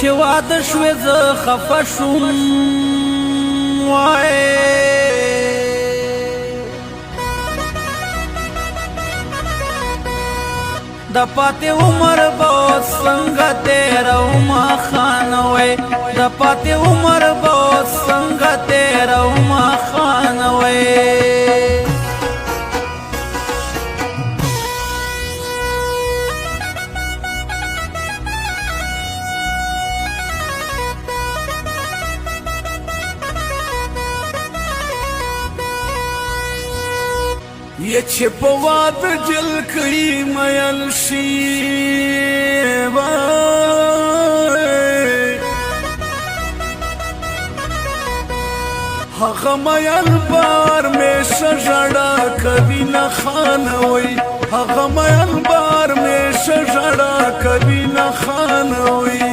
چې واده شوې زه خفه شوم وای د پاتې عمر به څنګه تېرومه خانوی د پاتې عمر به څنګه تېرومه خانوی یا چې په واده جل کړي میل شي هغه میل بار میشه ژړا کوي نه خانوي هغه میل بار میشه ژړا کوي نه خانوي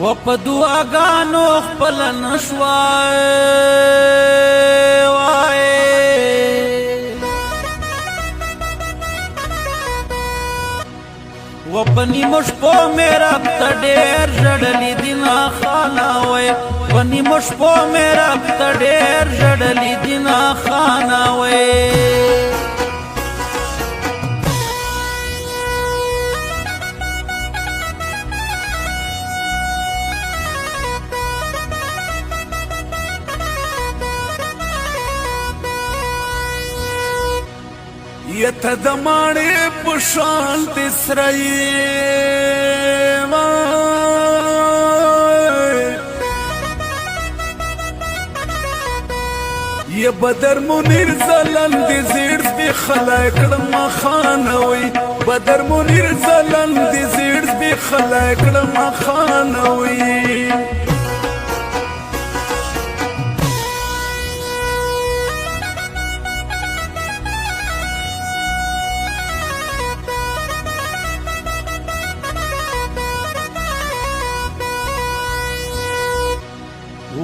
و په دعاګانو خپل نشوای وای و په نیمو شپو مې رب ته ډېر ژړلي دي نه خانوی په نیمو شپو مې رب ته ډېر ژړلي دي نه خانوی یا ته د ماڼۍ په شان دې سرې یا بدر منیر ځلندې زیړ زبېښلی کړمه خانوی بدر منیر ځلندې زیړ زبېښلی کړمه خانوی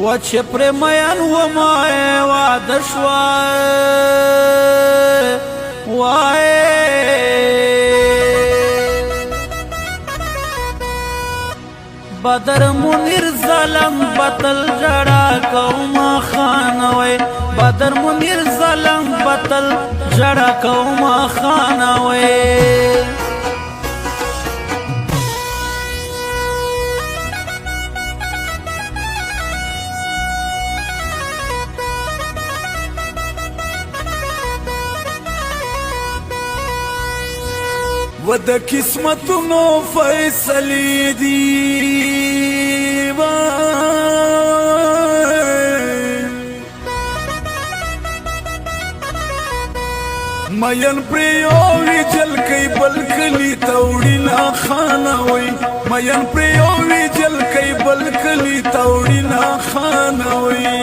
و چې پرې مین ومه واده شوه وای بدر منیر ظلم بتل ژړا کومه خانوی بدر منیر ظلم بتل ژړا کومه خانوی و د قسمتونو فیصلې دي مین پریوي جلکې بل کلی توړي نه خانوي مین پریوي جلکې بل کلی توړي نه خانوي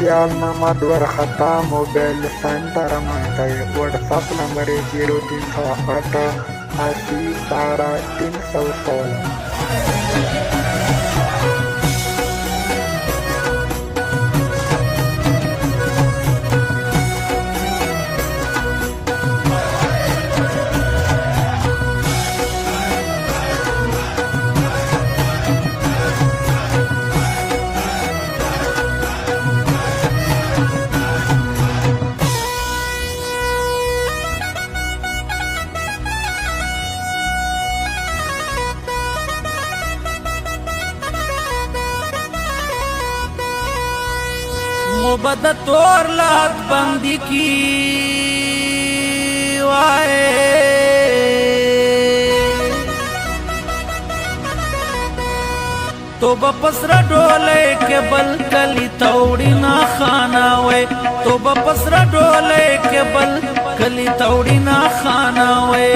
सियाल मोहम्मद वरखता mobile centre मांगते WhatsApp number 0380 بد تور لات بندی کی وای تو بپسرا ډولې کې بل کلی توړي نه خانوي تو بپسرا ډولې کې بل کلی توړي نه خانوي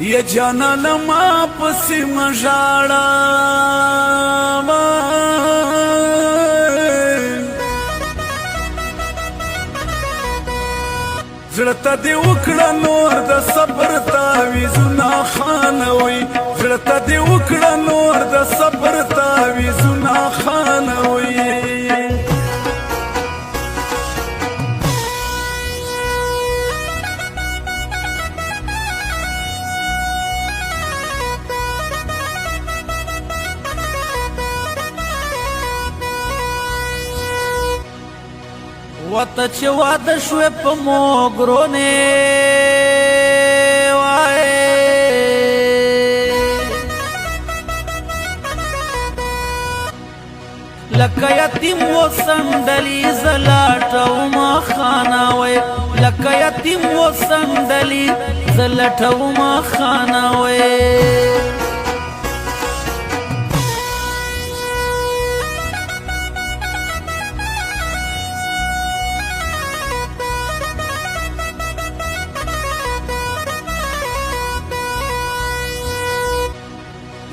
یا جانان ما پسی مژاړه زړه ته دې وکړه نور د صبر تعویذونه خانوي زړه ته دې وکړه نور د صبر تعویذونه خانوي وته چې واده شوې په موګرونې وایې لکه یتیم وسندلي زه لټومه خانه وې لکه یتیم وسندلي زه لټومه خانه وې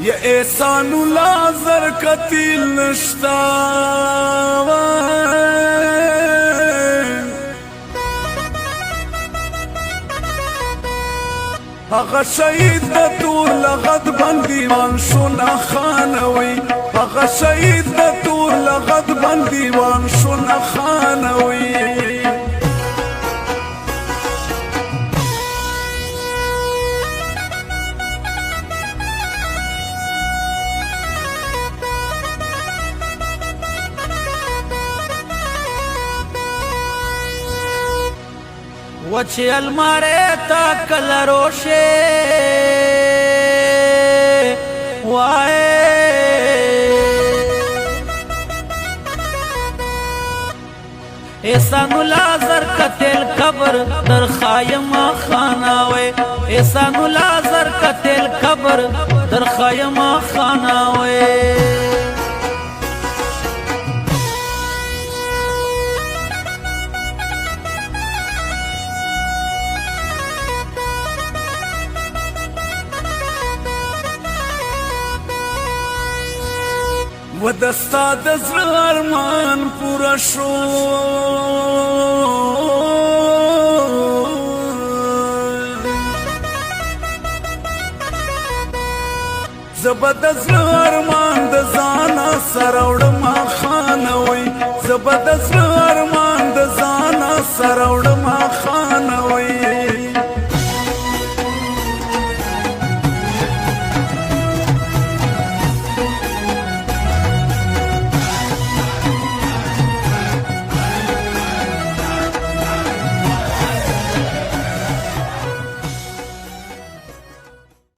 یا احسان الله زر کتیل نشتا هغه شهید د تور لغت بندیوان شونه خانوي هغه شهید د تور لغت بندیوان شونه خانوي وچه الماره تا کل روشه وائے احسان الله زر کتل قبر در خایم خاناوے احسان الله زر کتل قبر در خایم خاناوے و دستا د زړه ارمان پوره شو زه د زړه ارمان د ځانه سره وړمه خانوي زه د زړه ارمان د ځانه سره